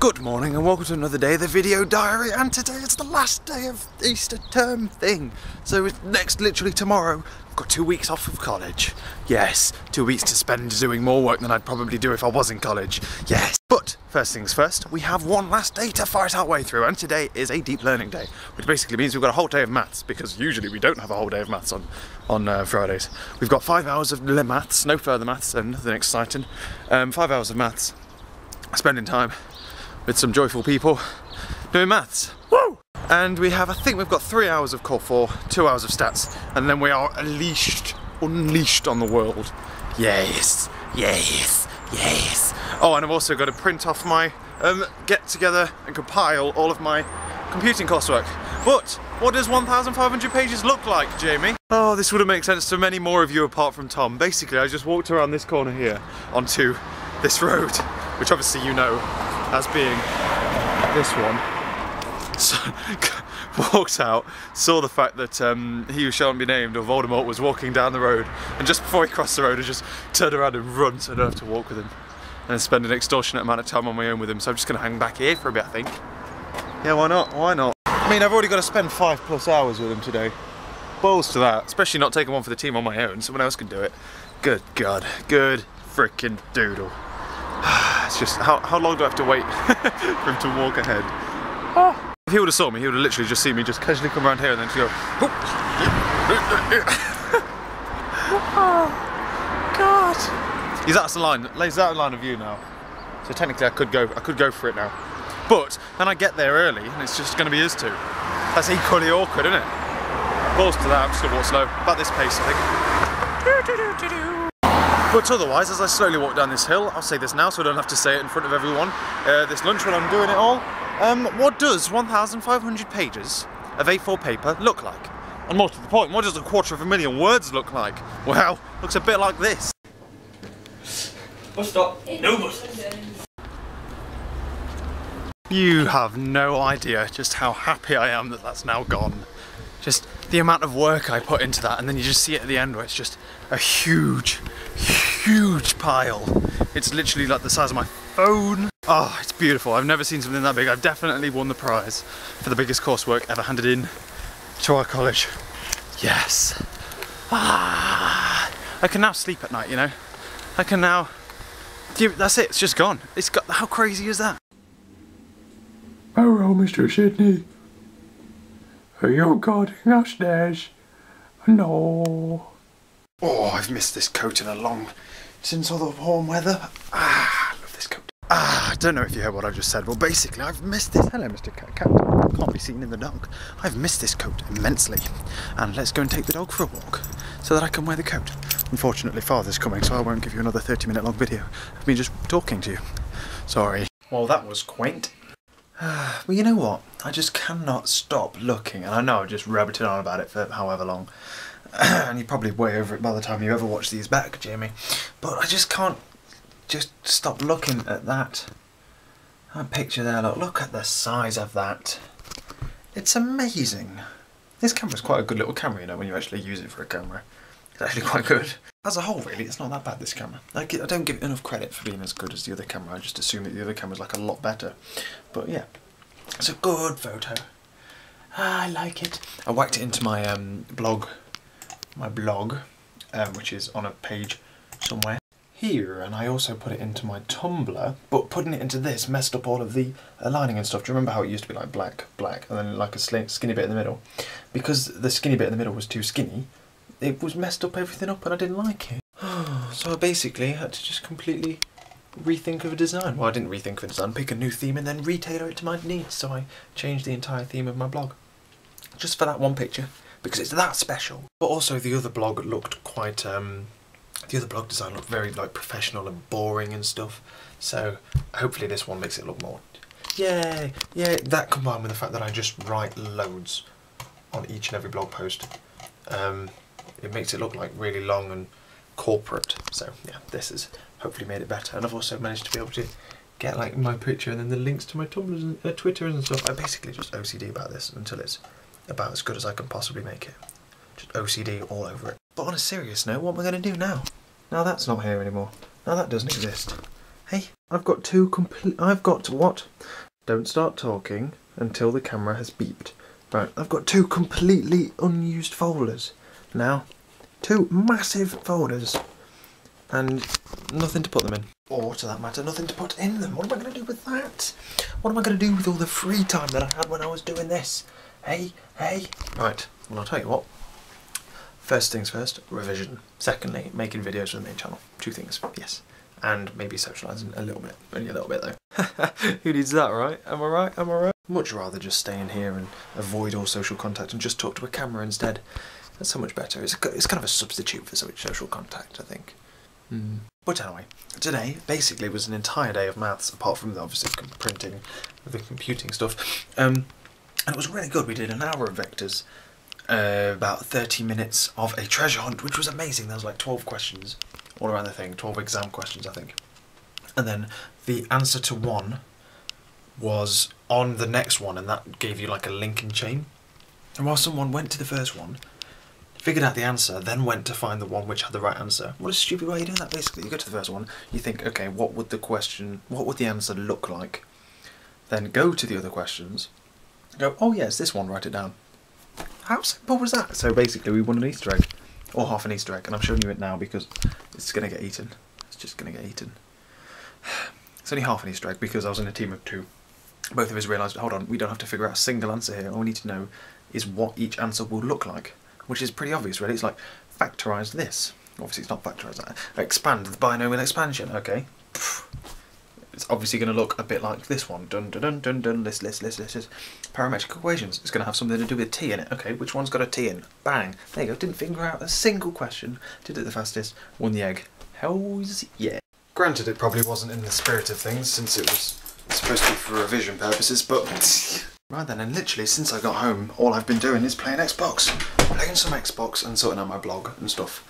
Good morning and welcome to another day of the video diary, and today is the last day of Easter term thing. So it's literally tomorrow, I've got 2 weeks off of college. Yes, 2 weeks to spend doing more work than I'd probably do if I was in college. Yes. But first things first, we have one last day to fight our way through, and today is a deep learning day, which basically means we've got a whole day of maths, because usually we don't have a whole day of maths on Fridays. We've got 5 hours of maths, no further maths, and nothing exciting. 5 hours of maths, spending time with some joyful people doing maths. Woo! And we have, I think we've got 3 hours of core 4, 2 hours of stats, and then we are unleashed on the world. Yes, yes, yes. Oh, and I've also got to print off my, get together and compile all of my computing coursework. But what does 1,500 pages look like, Jamie? Oh, this would have made sense to many more of you apart from Tom. Basically, I just walked around this corner here onto this road, which obviously you know as being this one. So, walked out, saw the fact that he who shan't be named, or Voldermort, was walking down the road, and just before he crossed the road I just turned around and run so I don't have to walk with him and spend an extortionate amount of time on my own with him. So I'm just going to hang back here for a bit, I think. Yeah, why not? Why not? I mean, I've already got to spend 5+ hours with him today. Balls to that, especially not taking one for the team on my own. Someone else can do it. Good God, good frickin' doodle. It's just, how long do I have to wait for him to walk ahead? Oh. If he would have saw me, he would have literally just seen me just casually come around here and then to go, oh, God. He's out of line, he's out of line of view now. So technically I could go for it now. But then I get there early and it's just going to be his two. That's equally awkward, isn't it? Balls to that, I'm just going to walk slow. About this pace, I think. But otherwise, as I slowly walk down this hill, I'll say this now so I don't have to say it in front of everyone, this lunch when I'm doing it all, what does 1,500 pages of A4 paper look like? And more to the point, what does 250,000 words look like? Well, looks a bit like this. Bus stop. No bus. You have no idea just how happy I am that that's now gone. Just the amount of work I put into that, and then you just see it at the end where it's just a huge pile. It's literally like the size of my phone. Oh, it's beautiful. I've never seen something that big. I've definitely won the prize for the biggest coursework ever handed in to our college. Yes. Ah, I can now sleep at night, you know. I can now, that's it, it's just gone. It's got, how crazy is that? Hello, Mr. Sydney. Are you going upstairs? No. Oh, I've missed this coat in a long, since all the warm weather. Ah, I love this coat. Ah, I don't know if you heard what I just said, but basically I've missed this. Hello, Mr. Cat. Can't be seen in the dark. I've missed this coat immensely. And let's go and take the dog for a walk so that I can wear the coat. Unfortunately, Father's coming, so I won't give you another 30-minute long video of me just talking to you. Sorry. Well, that was quaint. Well, you know what? I just cannot stop looking, and I know I've just rabbited on about it for however long, and you're probably way over it by the time you ever watch these back, Jamie, but I just can't just stop looking at that picture there. Look at the size of that. It's amazing. This camera's quite a good little camera, you know, when you actually use it for a camera. It's actually quite good. As a whole, really, it's not that bad, this camera. I don't give it enough credit for being as good as the other camera. I just assume that the other camera's like a lot better. But yeah, it's a good photo. I like it. I whacked it into my blog, which is on a page somewhere here, and I also put it into my Tumblr, but putting it into this messed up all of the lining and stuff. Do you remember how it used to be like black, and then like a skinny bit in the middle? Because the skinny bit in the middle was too skinny, it was messed up everything up and I didn't like it. So I basically had to just completely rethink of a design. Well, I didn't rethink of a design, pick a new theme and then retailor it to my needs. So I changed the entire theme of my blog. Just for that one picture, because it's that special. But also the other blog looked quite, the other blog design looked very like professional and boring and stuff. So hopefully this one makes it look more, yay, yeah, that combined with the fact that I just write loads on each and every blog post. It makes it look like really long and corporate, so yeah, this has hopefully made it better. And I've also managed to be able to get like my picture and then the links to my Tumblr and Twitter and stuff. I basically just OCD about this until it's about as good as I can possibly make it. Just OCD all over it. But on a serious note, what am I going to do now? Now that's not here anymore. Now that doesn't exist. Hey, I've got what? Don't start talking until the camera has beeped. Right, I've got 2 completely unused folders now. 2 massive folders. And nothing to put them in. Or, to that matter, nothing to put in them. What am I going to do with that? What am I going to do with all the free time that I had when I was doing this? Hey. Right, well, I'll tell you what. First things first, revision. Secondly, making videos for the main channel. 2 things, yes. And maybe socialising a little bit. Only a little bit, though. Who needs that, right? Am I right? Much rather just stay in here and avoid all social contact and just talk to a camera instead. That's so much better. It's kind of a substitute for social contact, I think. But anyway, today basically was an entire day of maths, apart from the obviously printing, the computing stuff. And it was really good. We did an hour of vectors, about 30 minutes of a treasure hunt, which was amazing. There was like 12 questions all around the thing, 12 exam questions, I think. And then the answer to one was on the next one, and that gave you like a linking chain. And while someone went to the first one, figured out the answer, then went to find the one which had the right answer. What a stupid way of doing that, basically. You go to the first one, you think, okay, what would the answer look like? Then go to the other questions, go, oh yeah, it's this one, write it down. How simple was that? So basically we won an Easter egg, or half an Easter egg, and I'm showing you it now because it's going to get eaten. It's just going to get eaten. It's only half an Easter egg because I was in a team of 2. Both of us realised, hold on, we don't have to figure out a single answer here. All we need to know is what each answer will look like. Which is pretty obvious, really. It's like, factorise this. Obviously, it's not factorise that. Expand the binomial expansion. Okay. It's obviously going to look a bit like this one. Dun dun dun dun dun. List. Parametric equations. It's going to have something to do with t in it. Okay, which one's got a t in? Bang. There you go. Didn't figure out a single question. Did it the fastest. Won the egg. Hells yeah. Granted, it probably wasn't in the spirit of things, since it was supposed to be for revision purposes, but... Right then, and literally since I got home, all I've been doing is playing Xbox. Playing some Xbox and sorting out my blog and stuff.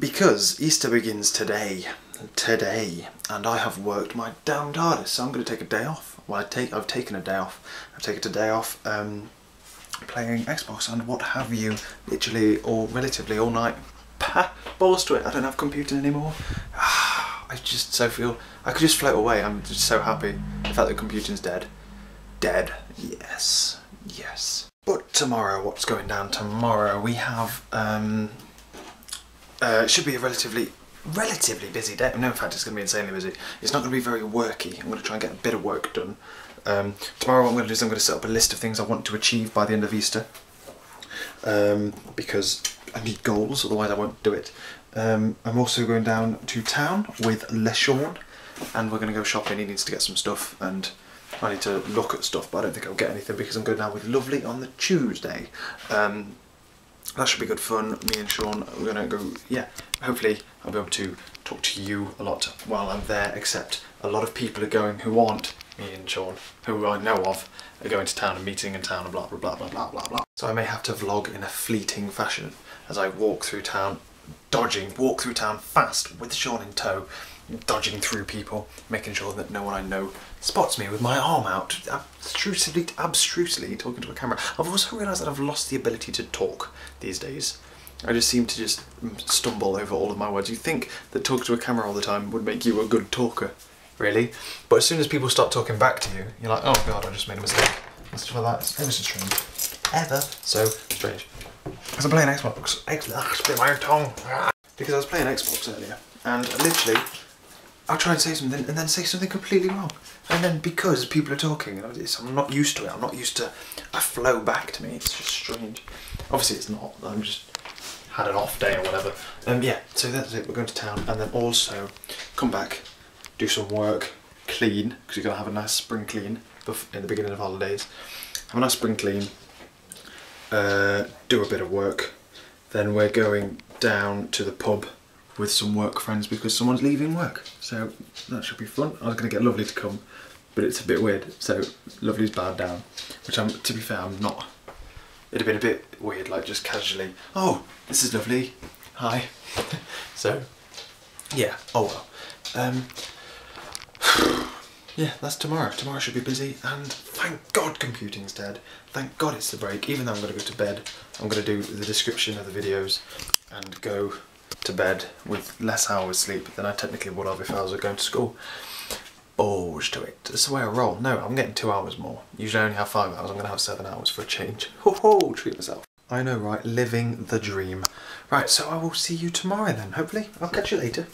Because Easter begins today, and I have worked my damned hardest, so I'm going to take a day off. Well, I've taken a day off. I've taken a day off playing Xbox and what have you, literally or relatively all night. Balls to it, I don't have computing anymore. I just so feel, I could just float away. I'm just so happy the fact that computing's dead. Dead, yes. But tomorrow, what's going down tomorrow? We have, it should be a relatively busy day. No, in fact, it's going to be insanely busy. It's not going to be very worky. I'm going to try and get a bit of work done. Tomorrow what I'm going to do is I'm going to set up a list of things I want to achieve by the end of Easter. Because I need goals, otherwise I won't do it. I'm also going down to town with LeSean, and we're going to go shopping. He needs to get some stuff, and I need to look at stuff, but I don't think I'll get anything because I'm going down with Lovely on the Tuesday. That should be good fun. Me and Sean, we're going to go, yeah, hopefully I'll be able to talk to you a lot while I'm there, except a lot of people are going who aren't me and Sean, who I know of, are going to town and meeting in town and blah blah blah blah blah blah blah. So I may have to vlog in a fleeting fashion as I walk through town, walk through town fast with Sean in tow, dodging through people, making sure that no one I know spots me with my arm out, abstrusely talking to a camera. I've also realised that I've lost the ability to talk these days. I just seem to just stumble over all of my words. You think that talking to a camera all the time would make you a good talker, really? But as soon as people start talking back to you, you're like, oh god, I just made a mistake. And stuff like that. It's ever so strange. Ever so strange. Because I'm playing Xbox. Split my tongue. Because I was playing Xbox earlier, and literally, I'll try and say something and then say something completely wrong. And then because people are talking, and I'm not used to it, I'm not used to a flow back to me, it's just strange. Obviously it's not, I'm just had an off day or whatever. Yeah, so that's it, we're going to town, and then also come back, do some work, clean, because you've got to have a nice spring clean in the beginning of holidays. Have a nice spring clean, do a bit of work, then we're going down to the pub with some work friends because someone's leaving work, so that should be fun. I was going to get Lovely to come, but it's a bit weird, so Lovely's bowed down, which to be fair, I'm not. It'd have been a bit weird, like just casually, oh, this is Lovely, hi. So, yeah, oh well. Yeah, that's tomorrow. Tomorrow should be busy, and thank God computing's dead. Thank God it's the break. Even though I'm going to go to bed, I'm going to do the description of the videos and go to bed with less hours sleep than I technically would have if I was going to school. Balls to it. That's the way I roll. No, I'm getting 2 hours more. Usually I only have 5 hours. I'm going to have 7 hours for a change. Ho ho! Treat myself. I know, right? Living the dream. Right, so I will see you tomorrow then, hopefully. I'll catch you later.